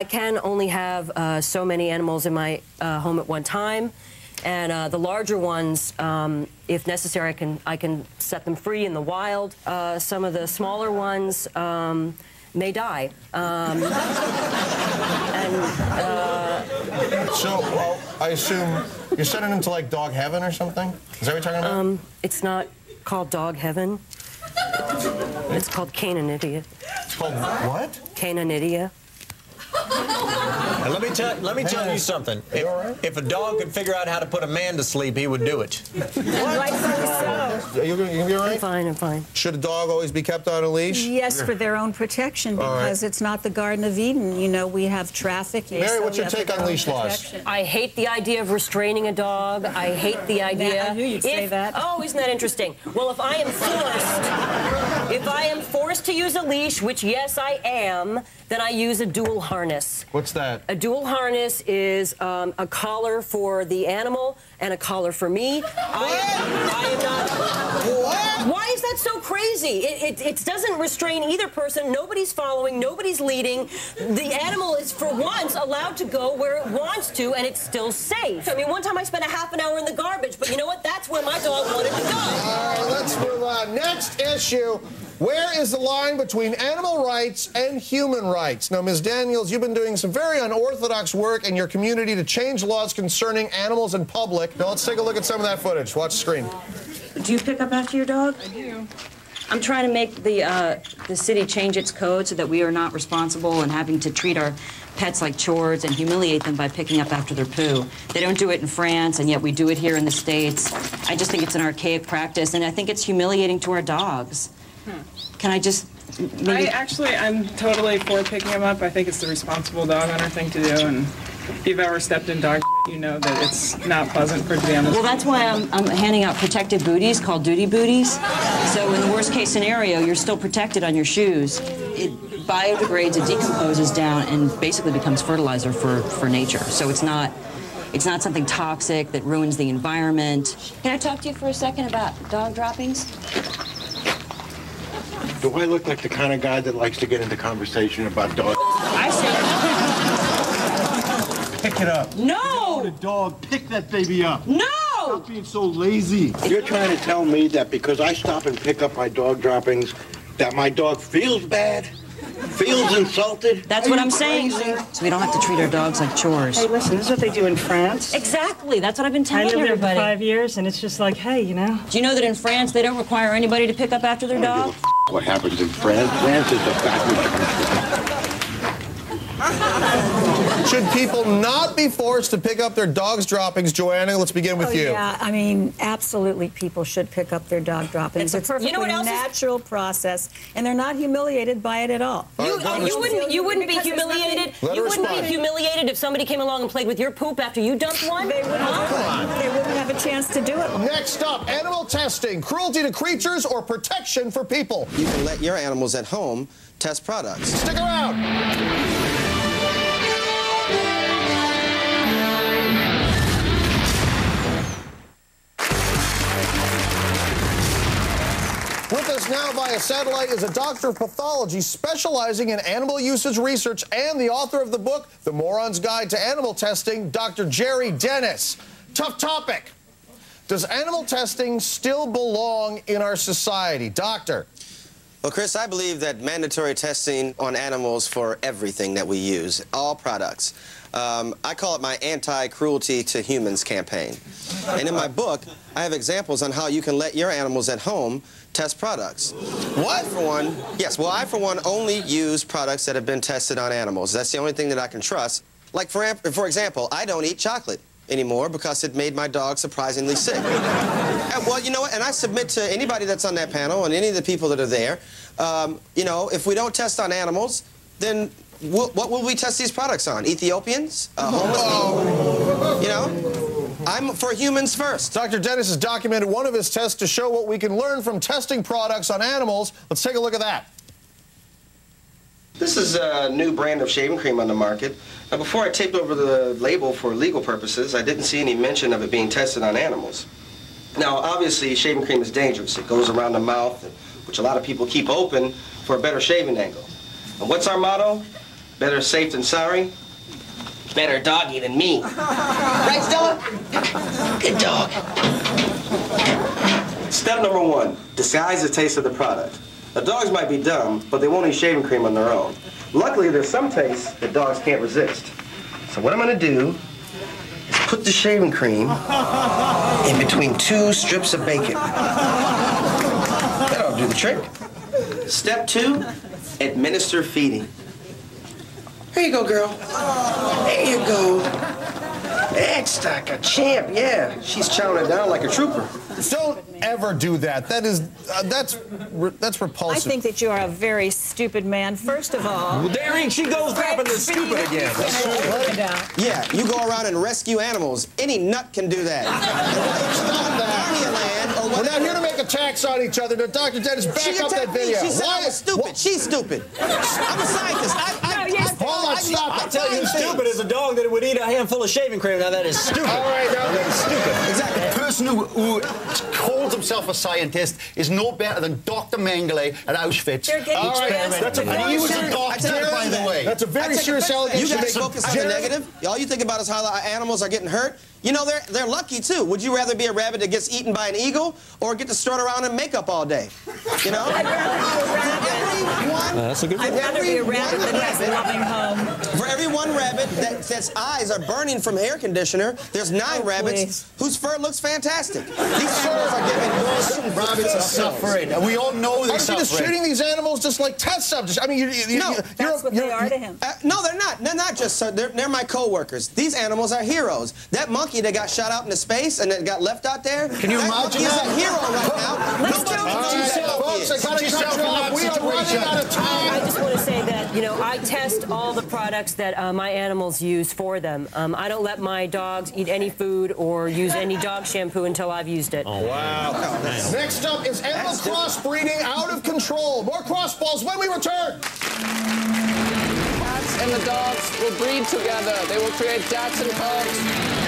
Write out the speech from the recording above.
can only have so many animals in my home at one time, and the larger ones, if necessary, I can set them free in the wild. Some of the smaller ones may die. So, I assume you're sending them to, like, dog heaven or something? Is that what you're talking about? It's not called dog heaven. It's called Cananidia. It's called what? Cananidia. And let me tell you something. If a dog could figure out how to put a man to sleep, he would do it. Are you gonna be all right? I'm fine. Should a dog always be kept on a leash? Yes, for their own protection, because it's not the Garden of Eden. You know, we have traffic. Mary, what's your take on leash laws? I hate the idea of restraining a dog. I hate the idea. I knew you'd say that. Oh, isn't that interesting? Well, if I am forced to use a leash, which yes, I am, then I use a dual harness. What's that? A dual harness is a collar for the animal and a collar for me. I am not. What? Why is that so crazy? It doesn't restrain either person. Nobody's following. Nobody's leading. The animal is, for once, allowed to go where it wants to, and it's still safe. I mean, one time I spent a half an hour in the garbage, but you know what? That's where my dog wanted to go. All right, let's move on. Next issue. Where is the line between animal rights and human rights? Now, Ms. Daniels, you've been doing some very unorthodox work in your community to change laws concerning animals in public. Now, let's take a look at some of that footage. Watch the screen. Do you pick up after your dog? I do. I'm trying to make the city change its code so that we are not responsible and having to treat our pets like chores and humiliate them by picking up after their poo. They don't do it in France, and yet we do it here in the States. I just think it's an archaic practice, and I think it's humiliating to our dogs. Can I just maybe... I'm totally for picking them up. I think it's the responsible dog owner thing to do, and if you've ever stepped in dog shit, you know that it's not pleasant for the animals. Well, that's why I'm handing out protective booties called duty booties. So in the worst case scenario, you're still protected on your shoes. It biodegrades, it decomposes down, and basically becomes fertilizer for nature. So it's not something toxic that ruins the environment. Can I talk to you for a second about dog droppings? Do I look like the kind of guy that likes to get into conversation about dogs? I say Pick it up. no! The dog, pick that baby up. No! Stop being so lazy. You're trying to tell me that because I stop and pick up my dog droppings, that my dog feels bad? Feels insulted? That's what I'm saying, sir. So we don't have to treat our dogs like chores. Hey, listen, this is what they do in France. Exactly. That's what I've been I telling lived there for everybody. 5 years, and it's just like, hey, you know. Do you know that in France they don't require anybody to pick up after their dog? What happens in France? France is a backward country. Should people not be forced to pick up their dog's droppings? Joanna, let's begin with you. Yeah, I mean, absolutely people should pick up their dog droppings. It's a perfectly natural process, and they're not humiliated by it at all. You wouldn't be humiliated? You wouldn't be humiliated if somebody came along and played with your poop after you dumped one? They wouldn't have a chance to do it. Next up, animal testing. Cruelty to creatures or protection for people? You can let your animals at home test products. Stick around. With us now via satellite is a doctor of pathology specializing in animal usage research and the author of the book, The Moron's Guide to Animal Testing, Dr. Jerry Dennis. Tough topic. Does animal testing still belong in our society? Doctor. Well, Chris, I believe that mandatory testing on animals for everything that we use, all products. I call it my anti-cruelty to humans campaign. And in my book, I have examples on how you can let your animals at home test products. What? I, for one, only use products that have been tested on animals. That's the only thing that I can trust. Like, for example, I don't eat chocolate anymore because it made my dog surprisingly sick. Well, you know what? And I submit to anybody that's on that panel and any of the people that are there, you know, if we don't test on animals, then what will we test these products on? Ethiopians? Homeless people? You know? I'm for humans first. Dr. Dennis has documented one of his tests to show what we can learn from testing products on animals. Let's take a look at that. This is a new brand of shaving cream on the market. Now, before I taped over the label for legal purposes, I didn't see any mention of it being tested on animals. Now, obviously, shaving cream is dangerous. It goes around the mouth, which a lot of people keep open for a better shaving angle. And what's our motto? Better safe than sorry. Better doggy than me. Right, Stella? Good dog. Step number 1, disguise the taste of the product. Now, dogs might be dumb, but they won't eat shaving cream on their own. Luckily, there's some tastes that dogs can't resist. So what I'm gonna do is put the shaving cream in between 2 strips of bacon. That'll do the trick. Step 2, administer feeding. Here you go, girl. There you go. That's like a champ, yeah. She's chowing it down like a trooper. Don't ever do that. That's repulsive. I think that you are a very stupid man. First of all, well, daring, she goes dropping the stupid again. Yeah, you go around and rescue animals. Any nut can do that. We're not here to make attacks on each other. Dr. Dennis, back up that video. She said I was stupid. She's stupid. I'm a scientist. Hold on, stop it. I'll tell you who's stupid is a dog that would eat a handful of shaving cream. Now that is stupid. All right, now that is stupid. Exactly. The person who calls himself a scientist is no better than Dr. Mengele at Auschwitz. All right, that's a and he was a doctor, by the way. That's a very serious allegation. You guys focus on the negative. All you think about is how animals are getting hurt. You know, they're lucky, too. Would you rather be a rabbit that gets eaten by an eagle or get to strut around in makeup all day? You know? I'd rather be a rabbit. That's a good I'd rather be a rabbit than has a loving home. For every 1 rabbit that's eyes are burning from hair conditioner, there's 9 rabbits whose fur looks fantastic. These animals are giving rabbits are suffering, and we all know they're suffering. Are you just treating these animals just like test subjects? I mean, that's what they are to him. No, they're not. They're not just. They're my co-workers. These animals are heroes. That monkey that got shot out into space and that got left out there. Can you imagine that? He's a hero right now. We are running out of time. I just want to say that, you know, I test all the products that my animals use for them. I don't let my dogs eat any food or use any dog shampoo until I've used it. Oh, wow. Next up is animal crossbreeding out of control. More CrossBalls when we return. Cats and the dogs will breed together. They will create dads and cubs.